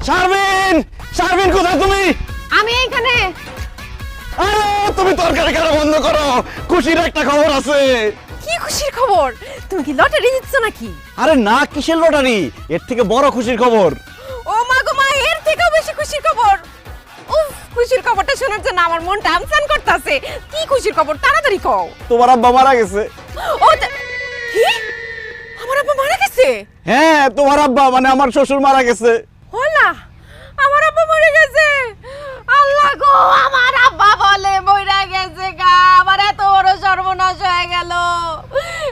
শারমিন, শারমিন কোথায় তুমি? আমি এইখানে। আরে তুমি তরকারি কাটা বন্ধ করো, খুশির একটা খবর আছে। কি খুশির খবর? তুমি কি লটারি জিতছো নাকি? আরে না, কিসের লটারি, এর থেকে বড় খুশির খবর। ও মা গো মা, এর থেকেও বেশি খুশির খবর। উফ, খুশির খবরটা শোনার জন্য আমার মনটা আমসান করতেছে। কি খুশির খবর, তাড়াতাড়ি কও। তোমার আব্বা মারা গেছে। ও কি? আমার আব্বা মারা গেছে? হ্যাঁ, তোমার আব্বা মানে আমার শ্বশুর মারা গেছে। হলা, আমার আব্বা মরে গেছে। আল্লাহ গো, আমার আব্বা বলে মরে গেছে গা। আমার এত বড় সর্বনাশ হয়ে গেল।